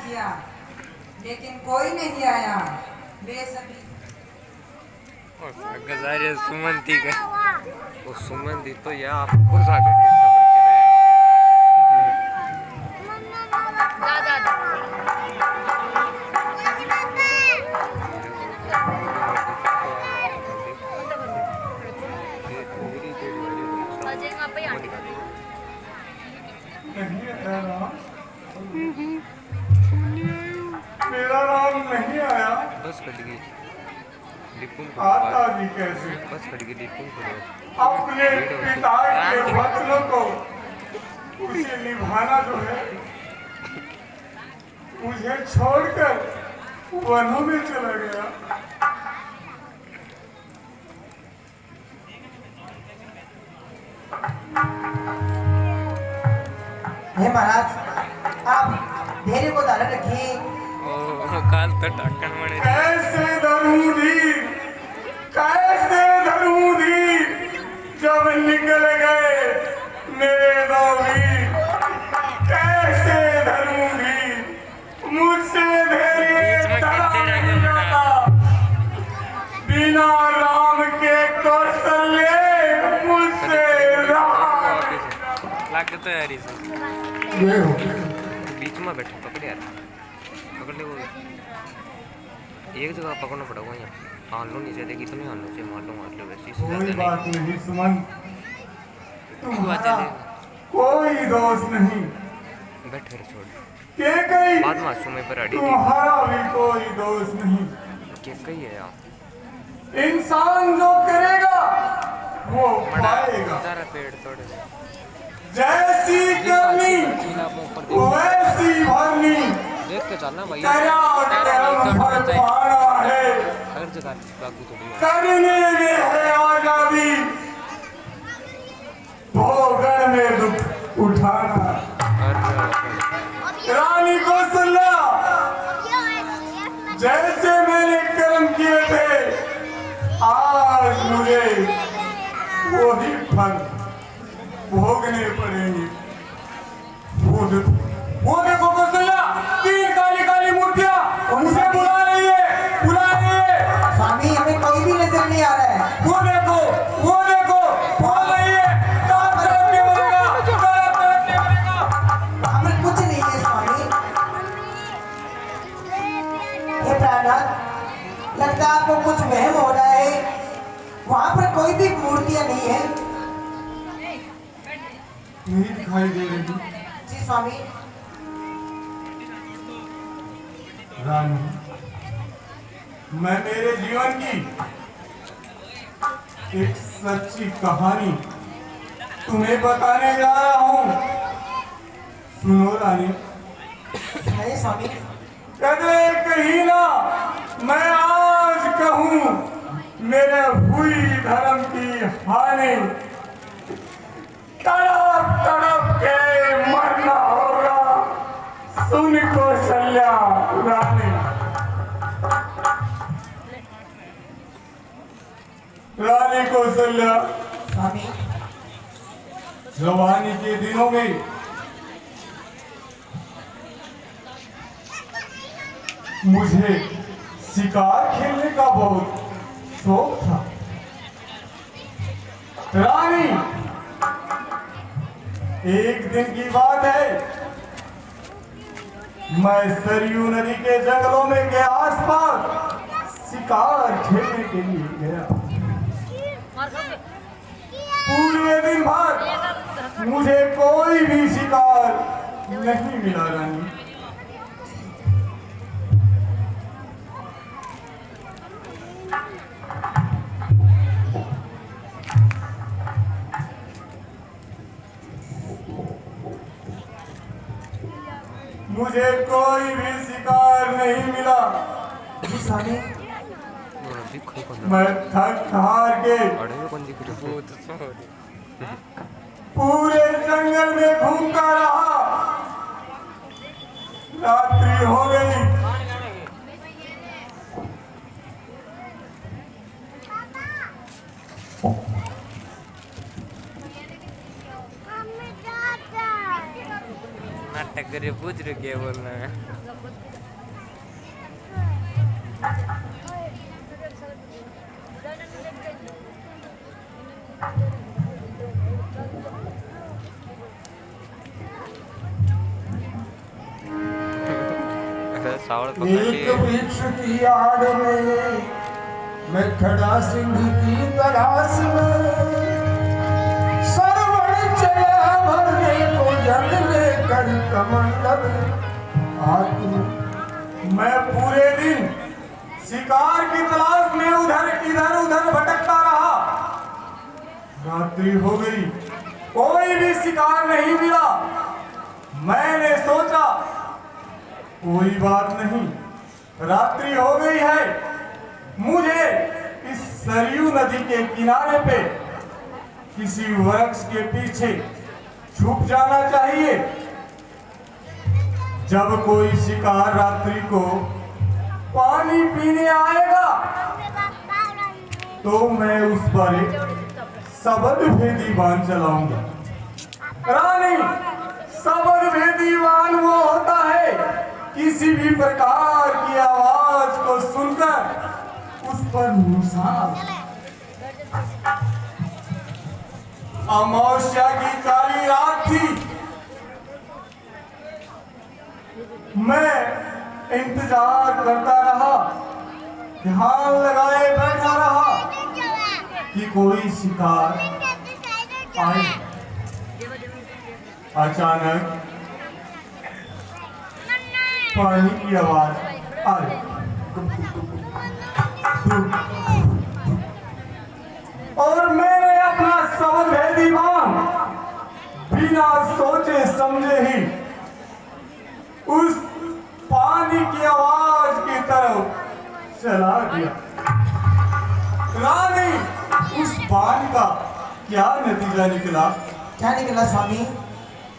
किया लेकिन कोई नहीं आया। बेसब्री गजारे सुमंती का वो सुमंती तो यह आपको सब्र के मेरा नाम नहीं आया। बस कट गई आता भी कैसे? बस कट गई अपने पिता के वचनों को उसे निभाना जो है, मुझे छोड़कर वनों में चला गया। हे महाराज, आप धैर्य को धारण रखिए। काल तो टाकन मणे कैसे धरूं धीर, कैसे धरूं धीर, जब निकल गए मेरे दो वीर। कैसे धरूं धीर, मुझसे धैर्य धरा नहीं जाता। बिना राम के कौशल्य मुझसे रहा। लागे तो यार इसे ये हो बीच में बैठो पकड़ यार पकड़ ले वो एक जगह पकड़ना पड़ेगा यहाँ हाल लो नीचे देखी तो नहीं हाल लो चाहिए मार लो वैसे कोई बात नहीं सुमन, तुम्हारा कोई दोष नहीं। बैठ फिर छोड़ के कई बाद में सुमे पर अड़ी तुम्हारा भी कोई दोष नहीं। के कही है यार इंसान जो करेगा वो पाएगा। तारा पेड़ तोड़े जैसी करनी वैसी भरनी, देख के चलना भाई तेरा कर्म फल पाना है। हर जगह बागू थोड़ी करने में है आजादी, भोगन में दुख उठाना। रानी कौशल्या, जैसे मैंने कर्म किए थे आज मुझे वही फल भोगने पड़ेंगे। वो देखो कौशल्या, तीन काली काली मूर्तियां उनसे बुला रही है, बुला रही है। स्वामी, हमें कोई भी नजर नहीं आ रहा है। वो देखो बोल रही है, तरफ तरफ के बनेगा, तरफ तरफ के बनेगा। हमें कुछ नहीं है स्वामी। हे प्राणनाथ, लगता है आपको कुछ वहम हो रहा है। वहां पर कोई भी मूर्तियां नहीं है। नहीं दिखाई दे रही जी स्वामी। रानी, मैं मेरे जीवन की एक सच्ची कहानी तुम्हें बताने जा रहा हूँ। सुनो रानी। नहीं स्वामी। कदे कहीं ना मैं आज कहूँ मेरे हुई धर्म की हानि। तड़प तड़प के मरना होगा, सुन कौशल्या रानी। रानी कौशल्या, स्वामी, जवानी के दिनों में मुझे शिकार खेलने का बहुत शौक था। रानी, एक दिन की बात है, मैं सरयू नदी के जंगलों में के आसपास शिकार खेलने के लिए गया। पूरे दिन भर मुझे कोई भी शिकार नहीं मिला रानी। मुझे कोई भी शिकार नहीं मिला। जी स्वामी। मैं थक हार के पूरे जंगल में घूमता रहा। रात्रि हो गई। नाटक करे पूछ रहे क्या बोलना है। सावड़ पकड़ एक लिए। वृक्ष की आड़ में मैं खड़ा सिंह की तलाश में, सरवण चला भरने को जंग लेकर कमंडल आतू। मैं पूरे दिन शिकार की तलाश में इधर उधर भटकता रहा। रात्रि हो गई, कोई भी शिकार नहीं मिला। मैंने सोचा कोई बात नहीं, रात्रि हो गई है, मुझे इस सरयू नदी के किनारे पे किसी वृक्ष के पीछे छुप जाना चाहिए। जब कोई शिकार रात्रि को पानी पीने आएगा तो मैं उस पर एक सबद भेदी बाण चलाऊंगा। रानी, सबद भेदी बाण वो होता है किसी भी प्रकार की आवाज को सुनकर उस पर निशाना। अमावस्या की काली रात थी, मैं इंतजार करता रहा, ध्यान लगाए बैठा रहा कि कोई शिकार आए। अचानक पानी की आवाज आई और मैंने अपना सबद भेदी बाण बिना सोचे समझे ही उस पानी की आवाज की तरफ चला दिया। रानी, उस बाण का क्या नतीजा निकला? क्या निकला स्वामी?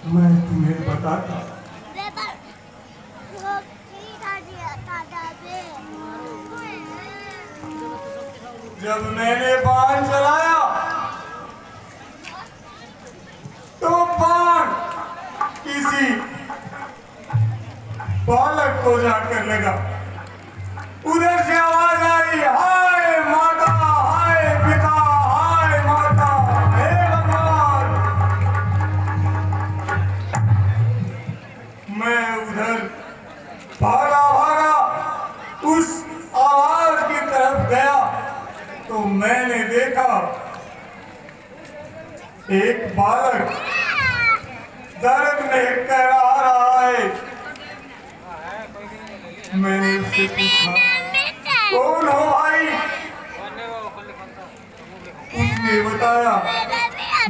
मैं तुम्हें बताता। जब मैंने बाण चलाया तो बाण किसी बालक को जाकर लगा। उधर से आवाज आई, हाय माता, हाय पिता, हाय माता, हे भगवान। मैं उधर भागा उस आवाज की तरफ गया तो मैंने देखा एक बालक दर्द में करहा रहा है। मैंने उससे पूछा, कौन हो भाई? उसने बताया,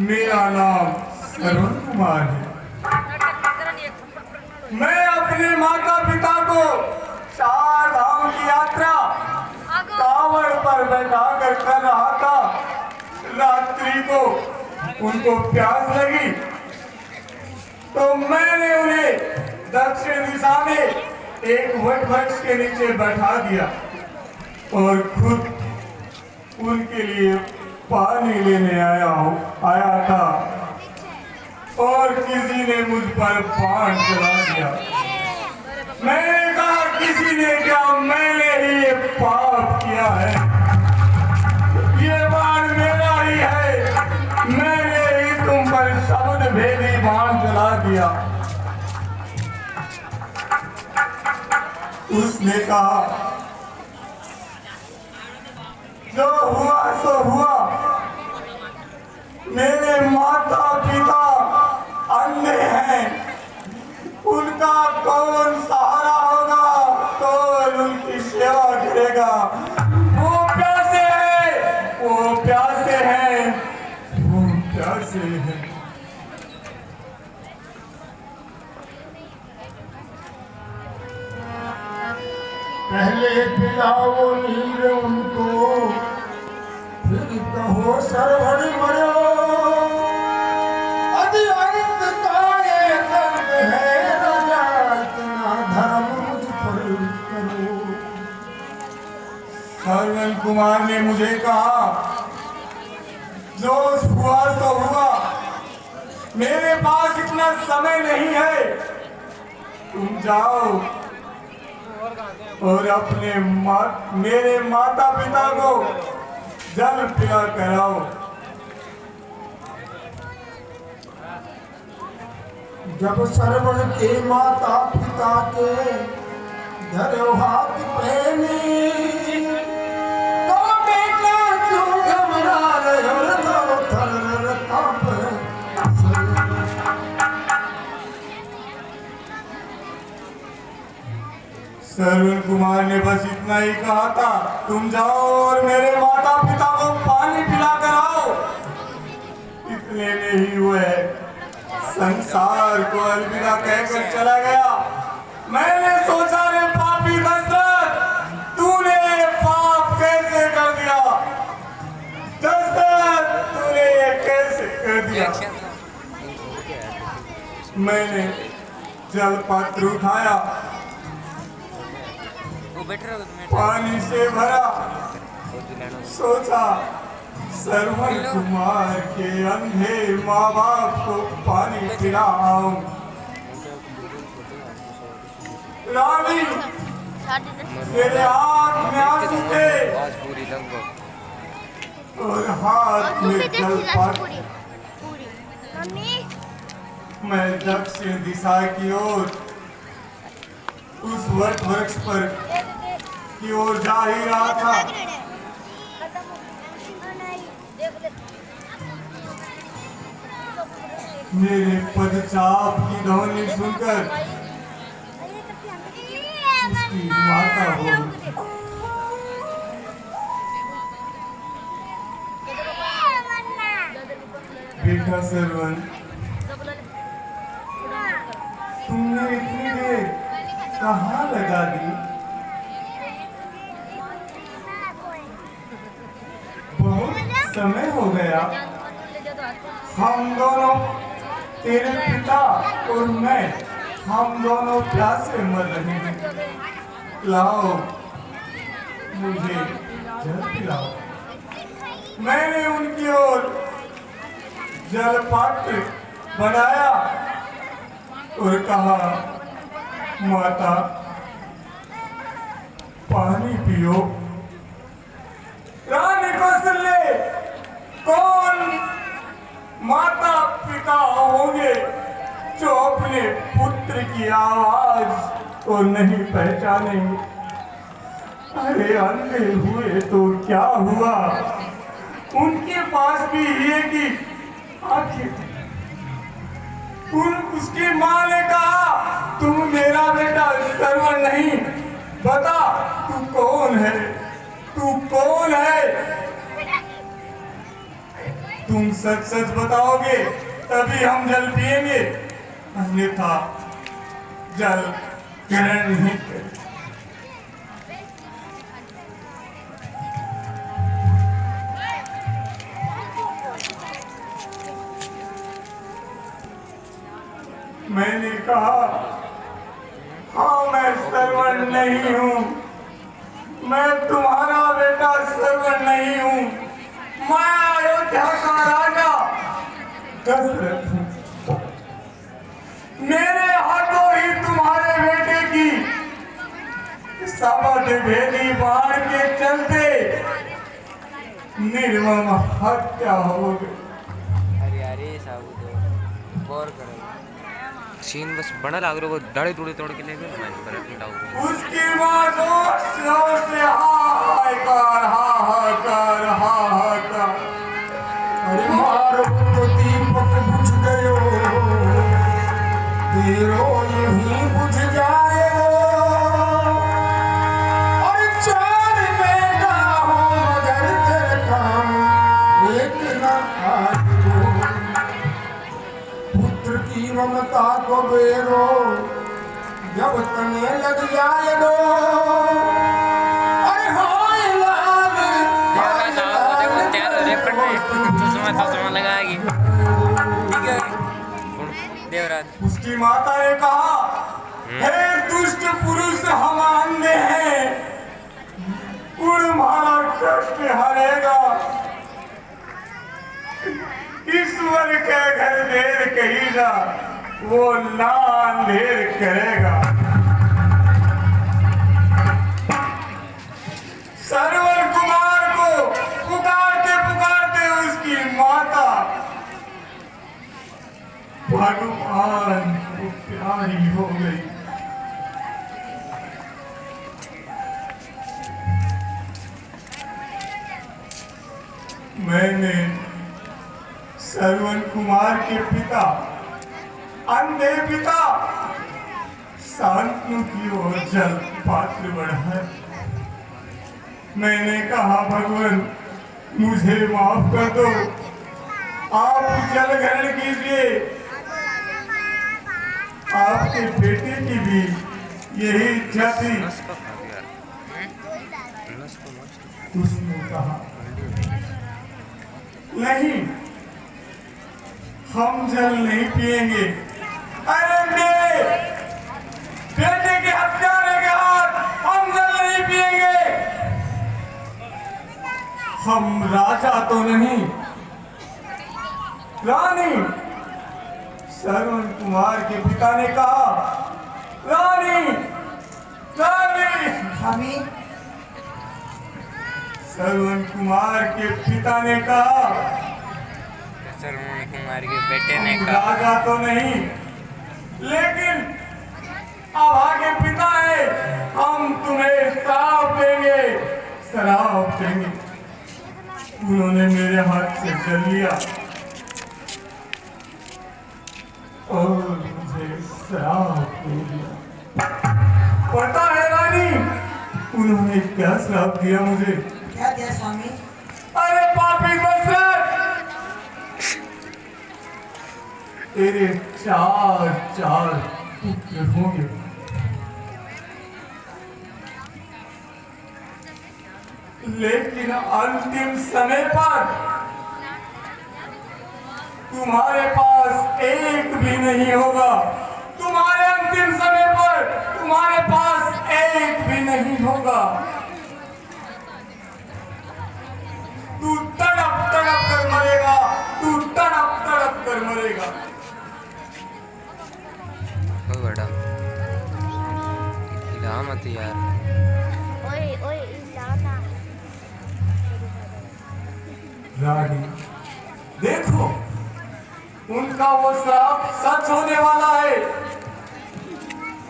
मेरा नाम श्रवण कुमार है। मैं अपने माता पिता को 4 धाम की यात्रा कांवड़ पर बैठा कर रहा था। रात्रि को उनको प्यास लगी तो मैंने उन्हें दक्षिण दिशा में एक वट वृक्ष के नीचे बैठा दिया और खुद उनके लिए पानी लेने आया था और किसी ने मुझ पर बाण चला दिया। मैंने कहा, किसी ने क्या, मैंने ही ये पाप किया है, ये बाण मेरा ही है, मैंने ही तुम पर शब्द भेदी बाण चला दिया। उसने कहा, जो हुआ सो हुआ, मेरे माता पिता अंधे हैं, उनका कौन सहारा होगा, कौन उनकी सेवा करेगा? वो प्यासे हैं, वो प्यासे हैं, वो प्यासे हैं। पहले पिलाओ नीर उनको, फिर कहो सरवण मरो। अधिअंत का ये दर्द है राजा, इतना धर्म मुझ पर करो। श्रवण कुमार ने मुझे कहा, जो हुआ तो हुआ, मेरे पास इतना समय नहीं है, तुम जाओ और अपने मेरे माता पिता को जल पिला कराओ। जब सरवण के माता पिता के धरो हाथ पहने, तो बेटा क्यों घबरा रहे हो, थर कांप। सरवण कुमार ने बस इतना ही कहा था, तुम जाओ और मेरे माता पिता को पानी पिला कर आओ। इतने में ही वह संसार को अलविदा कहकर चला गया। मैंने सोचा, रे पापी दशरथ, तूने ये पाप कैसे कर दिया? दशरथ, तूने ये कैसे कर दिया? मैंने जल पात्र उठाया, पानी से भरा, सोचा सरवण कुमार के अंधे माँ बाप को पानी पिलाऊं। रानी, तेरे आँख में आंसू थे और हाथ में जल पात्र। मैं दक्षिण दिशा की ओर उस वट वृक्ष पर की ओर जा ही रहा था। मेरे पदचाप की ध्वनि सुनकर उसकी माता बोली, बेटा सरवण, तुमने इतनी देर कहाँ लगा दी? बहुत समय हो गया। हम दोनों, तेरे पिता और मैं, हम दोनों प्यासे मर रहे हैं। लाओ, मुझे जल पिलाओ। मैंने उनकी ओर जल पात्र बढ़ाया और कहा, माता, पानी पियो। रानी कौशल्य, कौन माता पिता होंगे जो अपने पुत्र की आवाज को नहीं पहचानेंगे? अरे अंधे हुए तो क्या हुआ, उनके पास भी ये की आंखें थी। उसकी माँ ने कहा, तुम मेरा बेटा सरवण नहीं, बता तू कौन है, तू कौन है? तुम सच सच बताओगे तभी हम जल पिएंगे, अन्यथा जल ग्रहण नहीं करेंगे। मैंने कहा, हाँ मैं सरवण नहीं हूँ, मैं तुम्हारा बेटा सरवण नहीं हूँ, मैं अयोध्या का राजा दशरथ हूँ। मेरे हाथों ही तुम्हारे बेटे की साबत भेदी बाढ़ के चलते निर्मम हत्या हो गई। सीन बस बड़ा लाग रहा, वो दाढ़ी तोड़ के ले गए। उसकी माँ जोर जोर से हाहाकार हाहाकार हाहाकार, अरे मारो तो दीपक बुझ गयो, तेरो यहीं बुझ जाए। और चार बेटा हो मगर तेरे काम एक न आए। पुत्र की ममता को बेरो जब तने लग जाए दो। अरे हाय लाल, उसकी माता ने कहा, हे दुष्ट पुरुष, हम अंधे हैं, हमारा कष्ट हरेगा। ईश्वर के घर देर कही जा, वो ना अंधेर करेगा। सरवन कुमार को पुकारते पुकारते उसकी माता भगवान को प्यारी हो गई। मैंने सरवन कुमार के पिता, अंधे पिता शांतनु की ओर जल पात्र बढ़ाया। मैंने कहा भगवान मुझे माफ कर दो, आप जल ग्रहण कीजिए, आपके बेटे की भी यही इच्छा थी। उसने कहा नहीं, हम जल नहीं पिएंगे। अरे मेरे बेटे के हत्यारे के हाथ हम जल नहीं पिएंगे। हम राजा तो नहीं, रानी। सरवन कुमार के पिता ने कहा रानी, रानी। स्वामी, सरवन कुमार के पिता ने कहा, सरवन कुमार के बेटे ने हम कहा, राजा तो नहीं, लेकिन अब आगे पिता है, हम तुम्हें श्राप देंगे, श्राप देंगे। उन्होंने मेरे हाथ से जल लिया और मुझे श्राप दे दिया। पता है रानी, उन्होंने क्या श्राप दिया मुझे? क्या दिया स्वामी? अरे पापी दशरथ, तेरे चार चार पुत्र होंगे। लेकिन अंतिम समय पर तुम्हारे पास एक भी नहीं होगा। तुम्हारे अंतिम समय पर तुम्हारे पास एक भी नहीं होगा। तू तड़प तड़प कर मरेगा, तू तड़प तड़प कर मरेगा। ओ बड़ा हिला मत यार। ओए ओए इलाना। रानी देखो, उनका वो श्राप सच होने वाला है।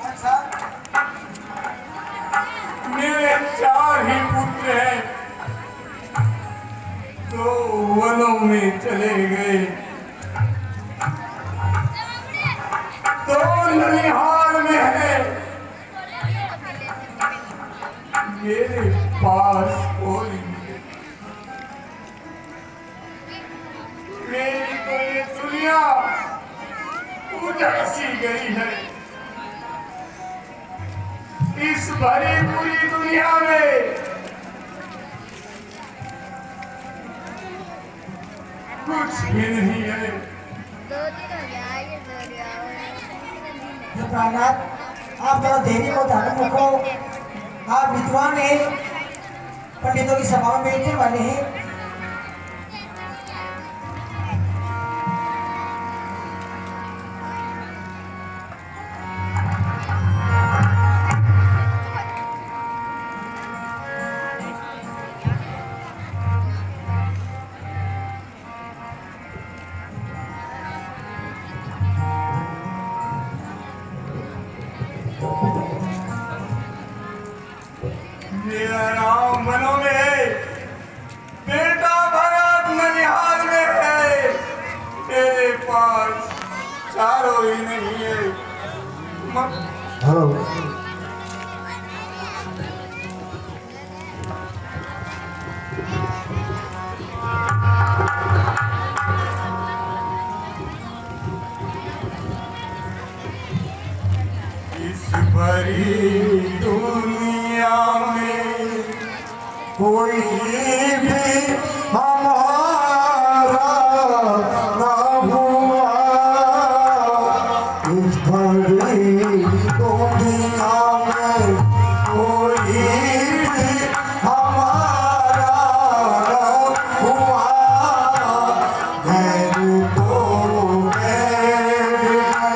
अच्छा, मेरे चार ही पुत्र हैं, तो वनों में चले गए, तो ननिहाल में है। मेरे पास कोई नहीं। मेरी तो ये दुनिया उजड़ सी गई है। इस भरी पूरी दुनिया में कुछ भी नहीं है। 2 दिन हो गया ये दरिया में। हे प्राणनाथ, आप जरा देवी को धारण रखो। आप विद्वान हैं, पंडितों की सभा में बैठने वाले हैं। मेरा नाम वनों में है, बेटा भरत ननिहाल में है। मेरे पास चारों ही नहीं है। हेलो, इस भरी दुनिया में कोई भी हमारा ना हुआ। इस भरी दुनिया में कोई भी हमारा ना हुआ। गैर को गैर है,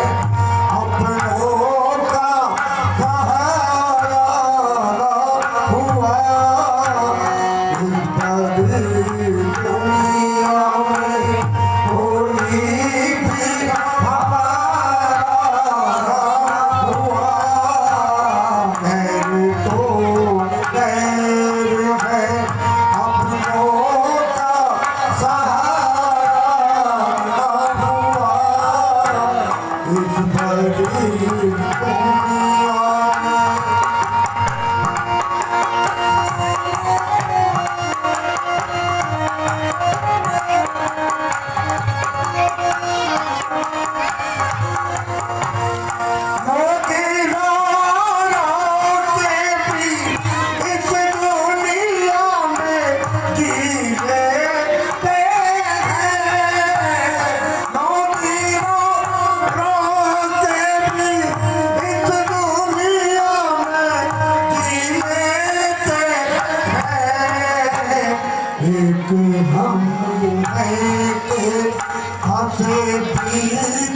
भी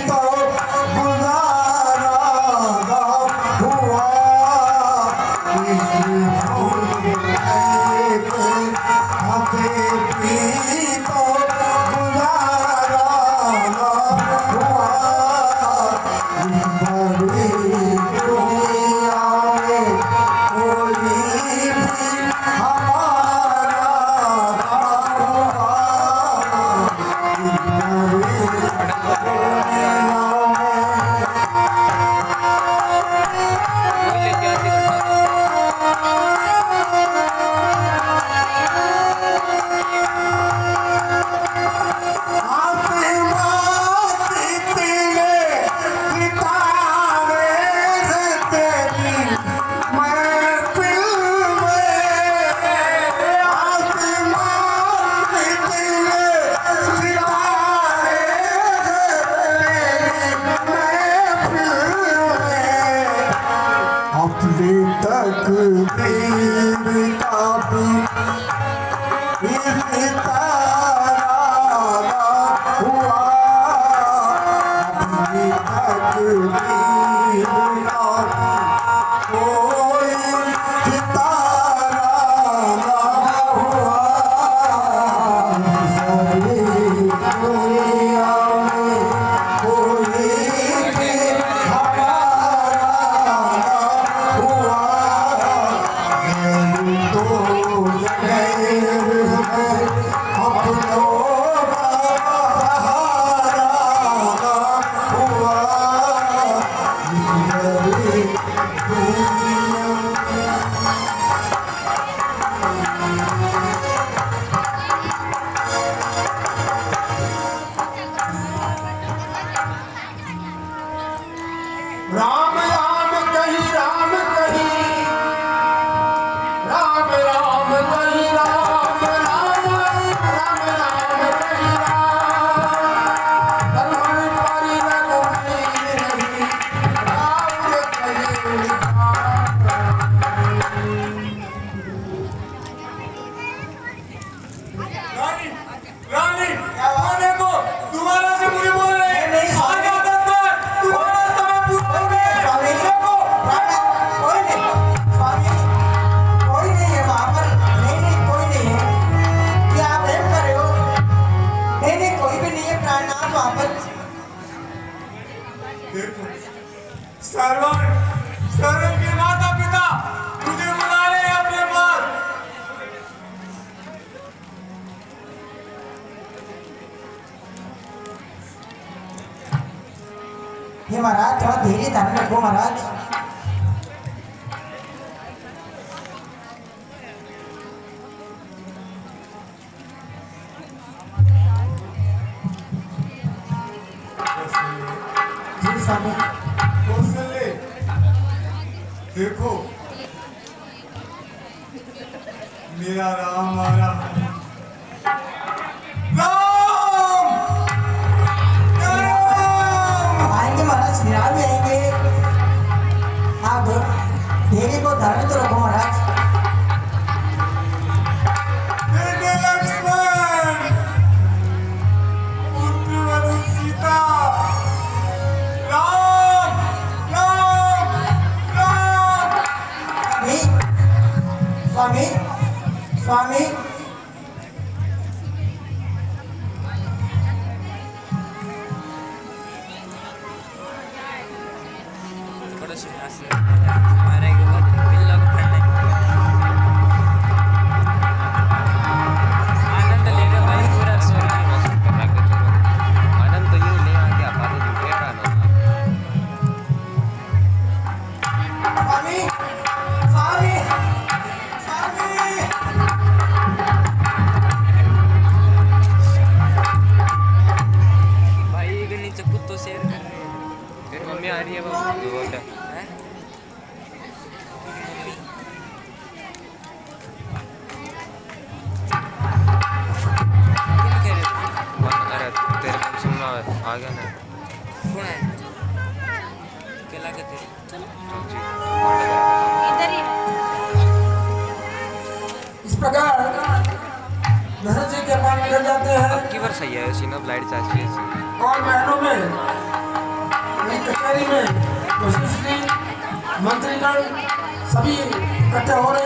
तो गुजारा ना हुआ इस हमें भी तो गुजारा ना हुआ इस बड़ी दुनिया में कोई भी हमारा ना हुआ इस बड़ी दुनिया में कोई लेके आती करता अपनी तकदीर का भी इस तारा हुआ अपनी तकदीर का भी कोई सितारा ना हुआ सारी दुनिया में कोई भी हमारा ना हुआ मेरी तो गैर है अपनों का सहारा ना हुआ मेरी दुनिया राम राम कही राम कही राम राम कही राम राम राम राम कही राम धन परी रघुवीर रही राम कही रानी रानी आने को तुम्हारा से मुझे बोल रहे हैं नहीं, नहीं, आगे आदत कर तुम्हारा समय पूरा हो गया स्वामी देखो राणा कोई नहीं स्वामी कोई नहीं है वहाँ पर नहीं नहीं कोई नहीं है क्या आप वहम कर रहे हो नहीं नहीं कोई भी नहीं है प्राणनाथ वहाँ पर देखो सरवन सरवन के माता पिता तुझे बुला रहे हैं अपने पास हे महाराज थोड़ा धैर्य धारण रखो महाराज जी स्वामी कौशल्य देखो मेरा राम आ रहा है राम राम आएंगे महाराज श्री राम भी आएंगे आप धैर्य को धारण तो रखो महाराज बेटे लक्ष्मण पुत्रवधु सीता राम राम राम स्वामी स्वामी स्वामी बड़ा शिवराज से हमारे के बाद बिल्ला को फड़ने आनंद ले रहे भाई पूरा सोना आनंद तो यूं ले आ गया बात झूठे का ना स्वामी स्वामी स्वामी भाई के नीचे कुत्तों शेयर कर रहे हैं तेरी मम्मी आ रही है बाबू बोलता है अरे तेरे फंक्शन में आ गया ना कौन है केला के तेरे चाची इस प्रकार भरत जी के पास निकल जाते हैं अब की बार सही है सीना लाइट चाहिए और महलों में कचहरी में मंत्रीगण सभी इकट्ठे हो रहे हैं।